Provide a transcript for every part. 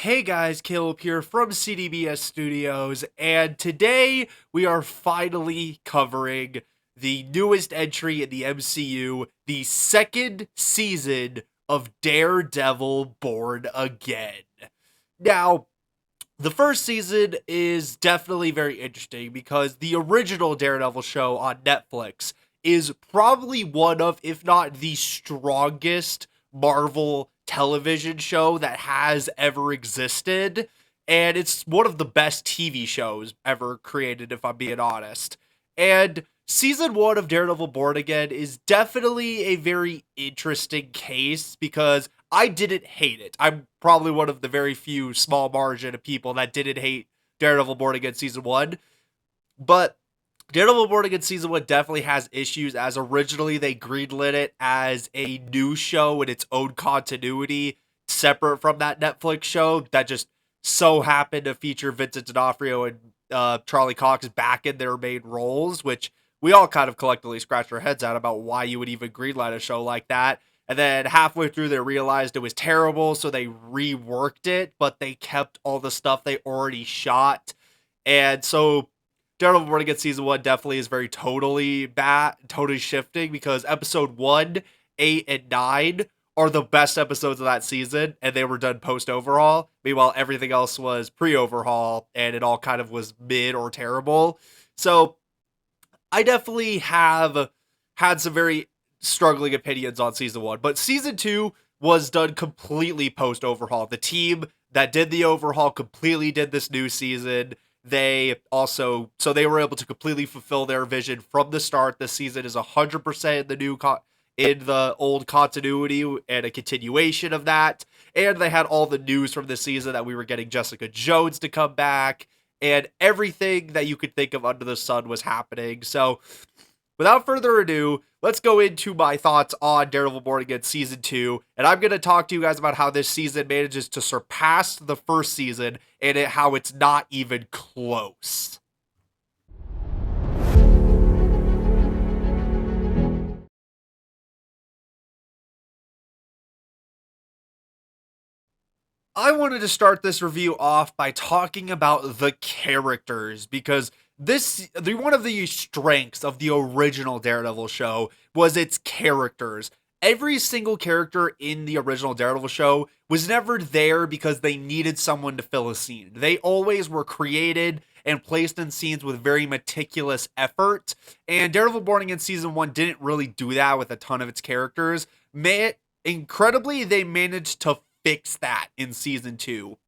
Hey guys, Caleb here from CDBS Studios, and today we are finally covering the newest entry in the MCU, the second season of Daredevil Born Again. Now, the first season is definitely very interesting because the original Daredevil show on Netflix is probably one of, if not the strongest Marvel television show that has ever existed. And it's one of the best TV shows ever created, if I'm being honest. And season one of Daredevil Born Again is definitely a very interesting case because I didn't hate it. I'm probably one of the very few small margin of people that didn't hate Daredevil Born Again season one. But Daredevil Born Again season one definitely has issues, as originally they greenlit it as a new show in its own continuity, separate from that Netflix show that just so happened to feature Vincent D'Onofrio and Charlie Cox back in their main roles, which we all kind of collectively scratched our heads at about why you would even greenlight a show like that. And then halfway through, they realized it was terrible, so they reworked it, but they kept all the stuff they already shot. And so Daredevil Born Again season one definitely is very totally bad, totally shifting because episode 1, 8, and 9 are the best episodes of that season, and they were done post overhaul. Meanwhile, everything else was pre overhaul, and it all kind of was mid or terrible. So I definitely have had some very struggling opinions on season one, but season two was done completely post overhaul. The team that did the overhaul completely did this new season. They were able to completely fulfill their vision from the start. This season is 100% in the old continuity and a continuation of that. And they had all the news from this season that we were getting Jessica Jones to come back, and everything that you could think of under the sun was happening. So, without further ado, let's go into my thoughts on Daredevil Born Again Season 2, and I'm going to talk to you guys about how this season manages to surpass the first season, and how it's not even close. I wanted to start this review off by talking about the characters because one of the strengths of the original Daredevil show was its characters. Every single character in the original Daredevil show was never there because they needed someone to fill a scene. They always were created and placed in scenes with very meticulous effort. And Daredevil Born Again season 1 didn't really do that with a ton of its characters. Incredibly, they managed to fix that in season 2.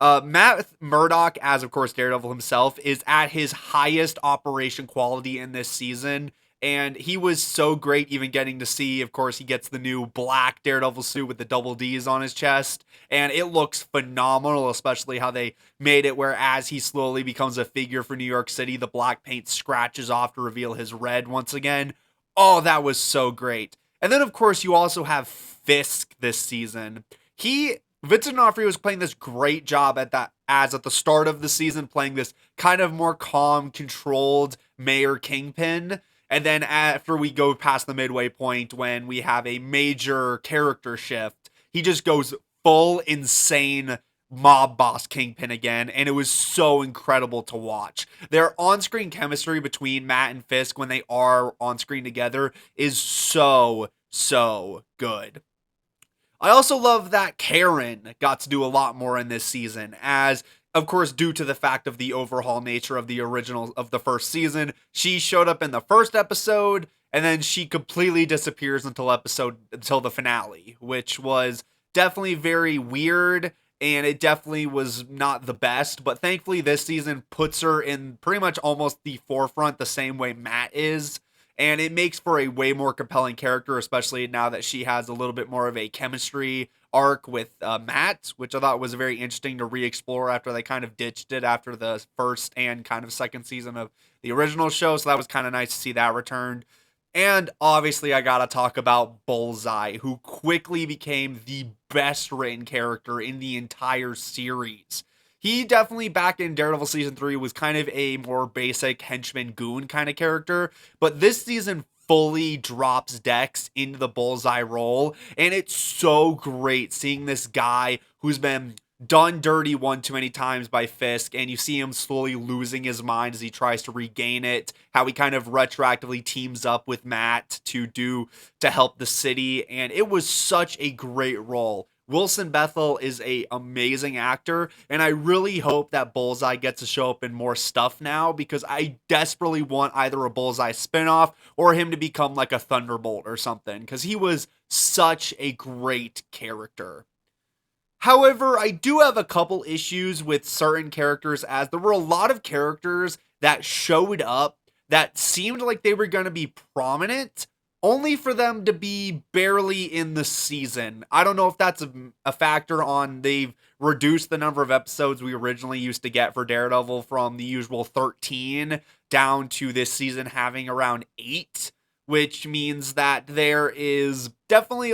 Matt Murdock, as of course Daredevil himself, is at his highest operation quality in this season. And he was so great, even getting to see, of course, he gets the new black Daredevil suit with the double D's on his chest. And it looks phenomenal, especially how they made it where as he slowly becomes a figure for New York City, the black paint scratches off to reveal his red once again. Oh, that was so great. And then, of course, you also have Fisk this season. Vincent D'Onofrio was playing this great job at the start of the season, playing this kind of more calm, controlled Mayor Kingpin. And then after we go past the midway point, when we have a major character shift, he just goes full insane mob boss Kingpin again, and it was so incredible to watch. Their on-screen chemistry between Matt and Fisk when they are on screen together is so good. I also love that Karen got to do a lot more in this season, as of course, due to the fact of the overhaul nature of the first season, she showed up in the first episode, and then she completely disappears until the finale, which was definitely very weird, and it definitely was not the best. But thankfully, this season puts her in pretty much almost the forefront, the same way Matt is. And it makes for a way more compelling character, especially now that she has a little bit more of a chemistry arc with Matt, which I thought was very interesting to re-explore after they kind of ditched it after the first and kind of second season of the original show. So that was kind of nice to see that returned. And obviously, I gotta talk about Bullseye, who quickly became the best written character in the entire series. He definitely, back in Daredevil season 3, was kind of a more basic henchman goon kind of character, but this season fully drops Dex into the Bullseye role, and it's so great seeing this guy who's been done dirty one too many times by Fisk, and you see him slowly losing his mind as he tries to regain it. How he kind of retroactively teams up with Matt to help the city, and it was such a great role. Wilson Bethel is a amazing actor, and I really hope that Bullseye gets to show up in more stuff now because I desperately want either a Bullseye spinoff or him to become like a Thunderbolt or something because he was such a great character. However, I do have a couple issues with certain characters as there were a lot of characters that showed up that seemed like they were going to be prominent only for them to be barely in the season. I don't know if that's a factor on they've reduced the number of episodes we originally used to get for Daredevil from the usual 13 down to this season having around 8, which means that there is definitely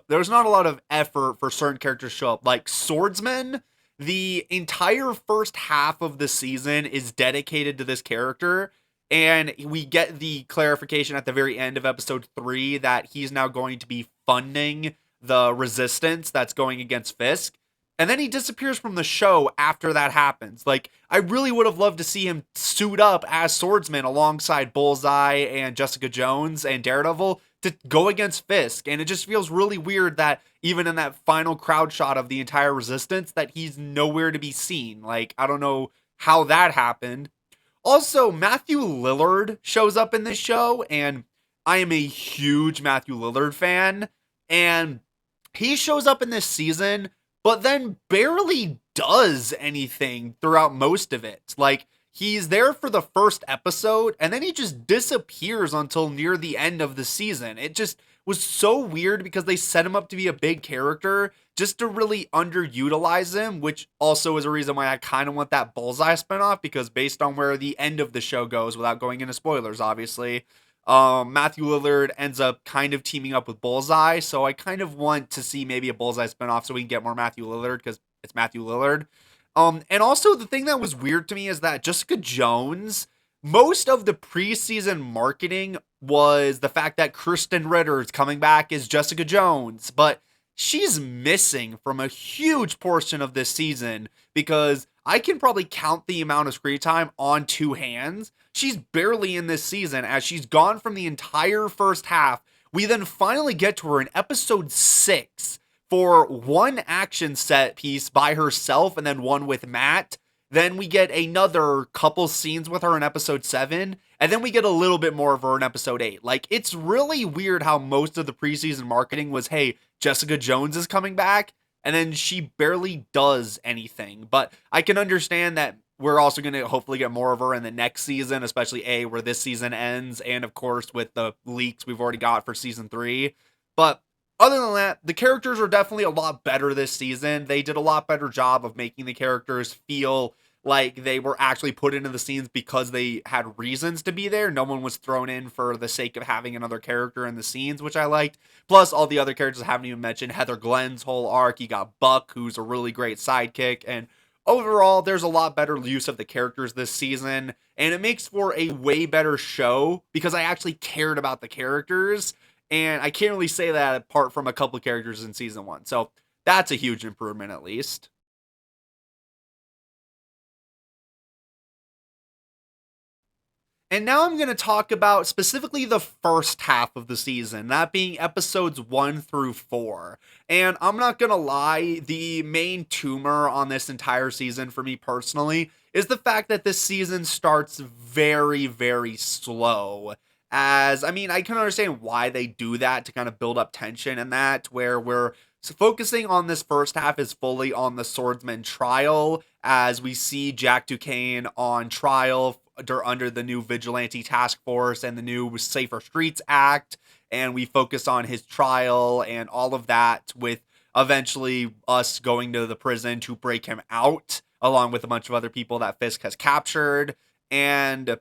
there's not a lot of effort for certain characters to show up. Like Swordsman, the entire first half of the season is dedicated to this character. And we get the clarification at the very end of episode 3 that he's now going to be funding the resistance that's going against Fisk. And then he disappears from the show after that happens. Like, I really would have loved to see him suit up as Swordsman alongside Bullseye and Jessica Jones and Daredevil to go against Fisk. And it just feels really weird that even in that final crowd shot of the entire resistance that he's nowhere to be seen. Like, I don't know how that happened. Also, Matthew Lillard shows up in this show, and I am a huge Matthew Lillard fan. And he shows up in this season, but then barely does anything throughout most of it. Like, he's there for the first episode, and then he just disappears until near the end of the season. It just was so weird because they set him up to be a big character just to really underutilize him, which also is a reason why I kind of want that Bullseye spinoff, because based on where the end of the show goes, without going into spoilers, obviously, Matthew Lillard ends up kind of teaming up with Bullseye, so I kind of want to see maybe a Bullseye spinoff so we can get more Matthew Lillard, because it's Matthew Lillard. And also the thing that was weird to me is that Jessica Jones, most of the preseason marketing was the fact that Kristen Ritter is coming back as Jessica Jones, but she's missing from a huge portion of this season because I can probably count the amount of screen time on 2 hands. She's barely in this season as she's gone from the entire first half. We then finally get to her in episode 6 for one action set piece by herself and then one with Matt. Then we get another couple scenes with her in episode 7, and then we get a little bit more of her in episode 8. Like, it's really weird how most of the preseason marketing was, hey, Jessica Jones is coming back, and then she barely does anything. But I can understand that we're also going to hopefully get more of her in the next season, especially where this season ends, and of course with the leaks we've already got for season 3. But other than that, the characters are definitely a lot better this season. They did a lot better job of making the characters feel like they were actually put into the scenes because they had reasons to be there. No one was thrown in for the sake of having another character in the scenes, which I liked. Plus, all the other characters I haven't even mentioned. Heather Glenn's whole arc. You got Buck, who's a really great sidekick. And overall, there's a lot better use of the characters this season. And it makes for a way better show because I actually cared about the characters. And I can't really say that apart from a couple of characters in season 1. So that's a huge improvement, at least. And now I'm going to talk about specifically the first half of the season, that being episodes 1 through 4. And I'm not going to lie, the main tumor on this entire season for me personally is the fact that this season starts very, very slow. As, I mean, I can understand why they do that to kind of build up tension and that, where we're focusing on this first half is fully on the swordsman trial, as we see Jack Duquesne on trial under the new vigilante task force and the new Safer Streets Act, and we focus on his trial and all of that, with eventually us going to the prison to break him out along with a bunch of other people that Fisk has captured. And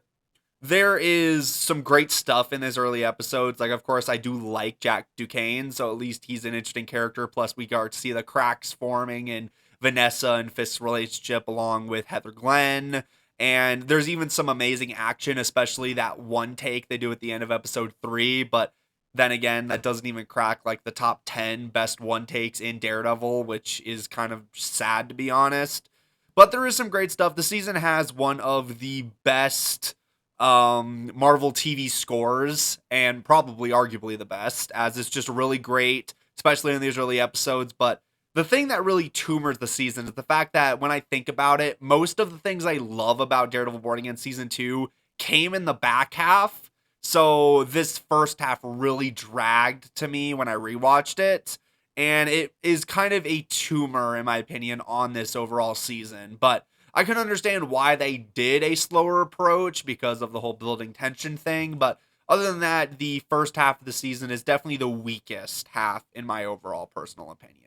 there is some great stuff in his early episodes. Like, of course, I do like Jack Duquesne, so at least he's an interesting character. Plus, we got to see the cracks forming in Vanessa and Fisk's relationship along with Heather Glenn. And there's even some amazing action, especially that one take they do at the end of episode 3. But Then again, that doesn't even crack like the top 10 best one takes in Daredevil, which is kind of sad to be honest. But there is some great stuff. The season has one of the best Marvel TV scores, and probably arguably the best, as it's just really great, especially in these early episodes. But the thing that really tumors the season is the fact that when I think about it, most of the things I love about Daredevil Born Again Season 2 came in the back half. So this first half really dragged to me when I rewatched it. And it is kind of a tumor, in my opinion, on this overall season. But I can understand why they did a slower approach because of the whole building tension thing. But other than that, the first half of the season is definitely the weakest half, in my overall personal opinion.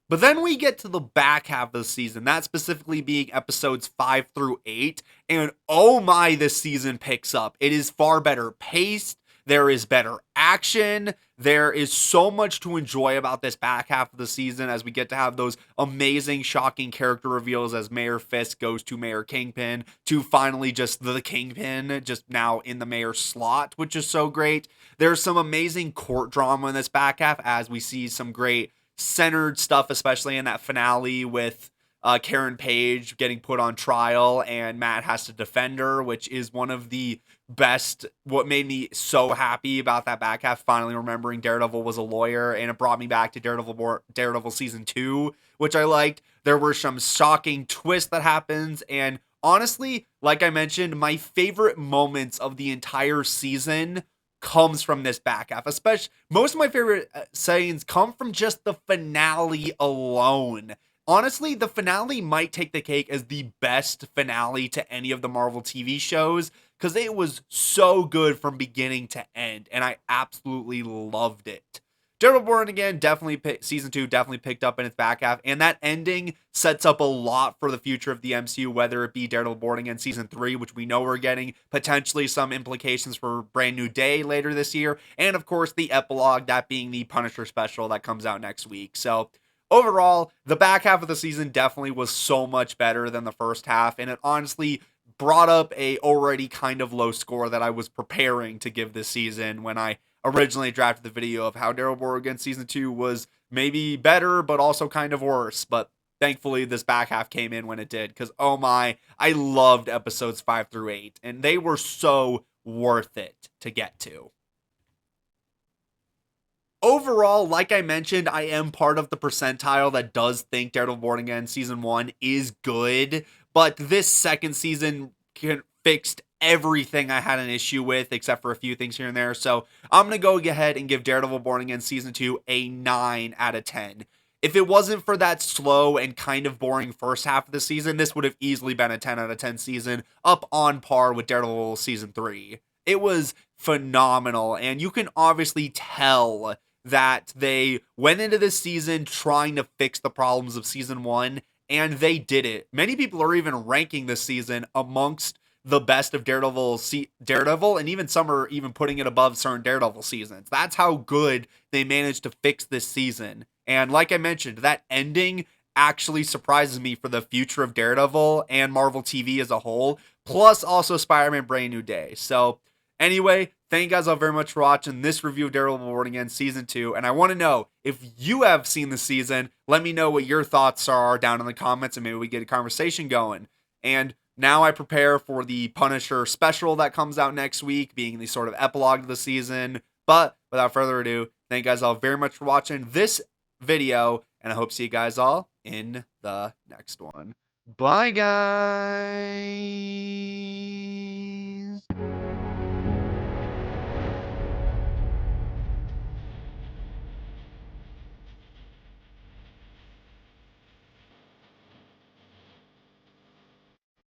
But then we get to the back half of the season, that specifically being episodes 5 through 8, and oh my, this season picks up. It is far better paced, there is better action, there is so much to enjoy about this back half of the season as we get to have those amazing, shocking character reveals as Mayor Fisk goes to Mayor Kingpin, to finally just the Kingpin, just now in the mayor's slot, which is so great. There's some amazing court drama in this back half as we see some great centered stuff, especially in that finale with Karen Page getting put on trial and Matt has to defend her, which is one of the best. What made me so happy about that back half, finally remembering Daredevil was a lawyer, and it brought me back to Daredevil season 2, which I liked. There were some shocking twists that happens, and honestly, like I mentioned, my favorite moments of the entire season comes from this back half. Especially, most of my favorite sayings come from just the finale alone. Honestly, the finale might take the cake as the best finale to any of the Marvel TV shows because it was so good from beginning to end, and I absolutely loved it. Daredevil Born Again season 2 definitely picked up in its back half, and that ending sets up a lot for the future of the MCU, whether it be Daredevil Born Again season 3, which we know we're getting, potentially some implications for Brand New Day later this year, and of course the epilogue, that being the Punisher special that comes out next week. So overall, the back half of the season definitely was so much better than the first half, and it honestly brought up a already kind of low score that I was preparing to give this season when I originally drafted the video of how Daredevil Born Again season 2 was maybe better, but also kind of worse. But thankfully, this back half came in when it did, because oh my, I loved episodes 5 through 8, and they were so worth it to get to. Overall, like I mentioned, I am part of the percentile that does think Daredevil Born Again season 1 is good, but this second season fixed everything I had an issue with, except for a few things here and there. So I'm going to go ahead and give Daredevil Born Again season 2 a 9 out of 10. If it wasn't for that slow and kind of boring first half of the season, this would have easily been a 10 out of 10 season, up on par with Daredevil season 3. It was phenomenal, and you can obviously tell that they went into this season trying to fix the problems of season 1, and they did it. Many people are even ranking this season amongst the best of Daredevil, and even some are even putting it above certain Daredevil seasons. That's how good they managed to fix this season. And like I mentioned, that ending actually surprises me for the future of Daredevil and Marvel TV as a whole, plus also Spider-Man Brand New Day. So anyway, thank you guys all very much for watching this review of Daredevil Born Again Season 2, and I want to know, if you have seen the season, let me know what your thoughts are down in the comments, and maybe we get a conversation going. And now I prepare for the Punisher special that comes out next week, being the sort of epilogue of the season. But without further ado, thank you guys all very much for watching this video, and I hope to see you guys all in the next one. Bye, guys.